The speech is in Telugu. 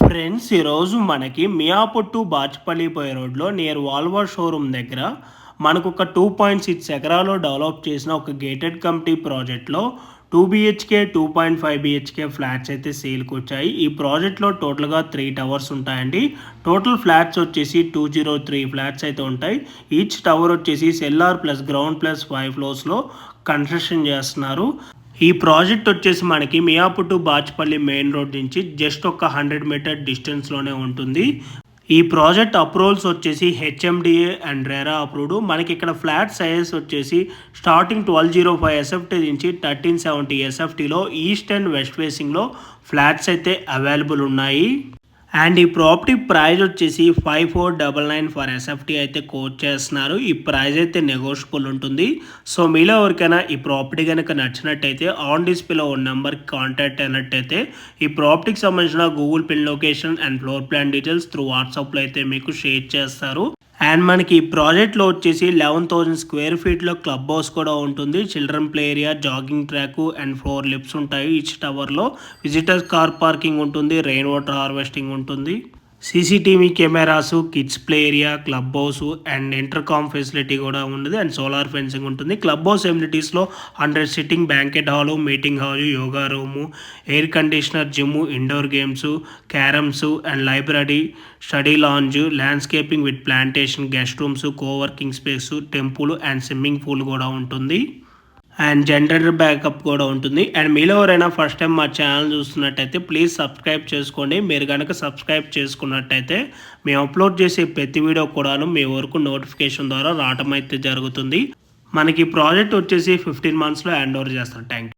ఫ్రెండ్స్, ఈరోజు మనకి మియాపూర్ టు బాచ్పల్లి పోయే రోడ్లో నియర్ వాల్వో షోరూమ్ దగ్గర మనకు ఒక 2.6 ఎకరాలో డెవలప్ చేసిన ఒక గేటెడ్ కమిటీ ప్రాజెక్ట్లో 2 బిహెచ్కే 2.5 బిహెచ్కే ఫ్లాట్స్ అయితే సేల్కి వచ్చాయి. ఈ ప్రాజెక్ట్లో టోటల్గా 3 టవర్స్ ఉంటాయండి. టోటల్ ఫ్లాట్స్ వచ్చేసి 203 ఫ్లాట్స్ అయితే ఉంటాయి. ఈచ్ టవర్ వచ్చేసి సెల్లార్ ప్లస్ గ్రౌండ్ ప్లస్ 5 ఫ్లోర్స్లో కన్స్ట్రక్షన్ చేస్తున్నారు. ఈ ప్రాజెక్ట్ వచ్చేసి మనకి Miyapur to Bachupally main road నుంచి జస్ట్ ఒక 100 మీటర్ డిస్టెన్స్లోనే ఉంటుంది. ఈ ప్రాజెక్ట్ అప్రూవల్స్ వచ్చేసి హెచ్ఎండిఏ అండ్ రెరా అప్రూవ్డ్. మనకి ఇక్కడ ఫ్లాట్ సైజెస్ వచ్చేసి స్టార్టింగ్ 1205 ఎస్ఎఫ్టీ నుంచి 1370 ఎస్ఎఫ్టీలో ఈస్ట్ అండ్ వెస్ట్ ఫేసింగ్లో ఫ్లాట్స్ అయితే అవైలబుల్ ఉన్నాయి. అండ్ ఈ ప్రాపర్టీ ప్రైస్ వచ్చేసి 5499 ఫర్ ఎస్ఎఫ్టీ అయితే కోట్ చేస్తున్నారు. ఈ ప్రైస్ అయితే నెగోషియబుల్ ఉంటుంది. సో మీలో ఎవరికైనా ఈ ప్రాపర్టీ కనుక నచ్చినట్టయితే ఆన్ డిస్ప్లేలో ఉన్న నెంబర్కి కాంటాక్ట్ అయినట్టయితే ఈ ప్రాపర్టీకి సంబంధించిన Google pin location and floor plan details through వాట్సాప్లో అయితే మీకు షేర్ చేస్తారు. అండ్ మనకి ఈ ప్రాజెక్ట్లో వచ్చేసి 11,000 స్క్వేర్ ఫీట్లో క్లబ్ హౌస్ కూడా ఉంటుంది. Children play area, jogging track and 4 lifts ఉంటాయి. ఈచ్ టవర్లో విజిటర్స్ కార్ పార్కింగ్ ఉంటుంది, రెయిన్ వాటర్ హార్వెస్టింగ్ ఉంటుంది, CCTV cameras, kids play area, club house and intercom facility కూడా ఉంది. అండ్ సోలార్ ఫెన్సింగ్ ఉంటుంది. క్లబ్ హౌస్ ఎమ్యూనిటీస్లో 100 sitting banquet hall, meeting hall, yoga room, air conditioner, gym, indoor games, carroms and library, study lounge, landscaping with plantation, guest rooms, coworking space, temple and swimming pool కూడా ఉంటుంది. అండ్ జనరేటర్ బ్యాకప్ కూడా ఉంటుంది. అండ్ మీలో ఎవరైనా ఫస్ట్ టైం మా ఛానల్ చూస్తున్నట్టయితే ప్లీజ్ సబ్స్క్రైబ్ చేసుకోండి. మీరు కనుక సబ్స్క్రైబ్ చేసుకున్నట్టయితే మేము అప్లోడ్ చేసే ప్రతి వీడియో కూడాను మీ వరకు నోటిఫికేషన్ ద్వారా రావటం అయితే జరుగుతుంది. మనకి ప్రాజెక్ట్ వచ్చేసి 15 మంత్స్లో హ్యాండ్ ఓవర్ చేస్తారు. Thank you.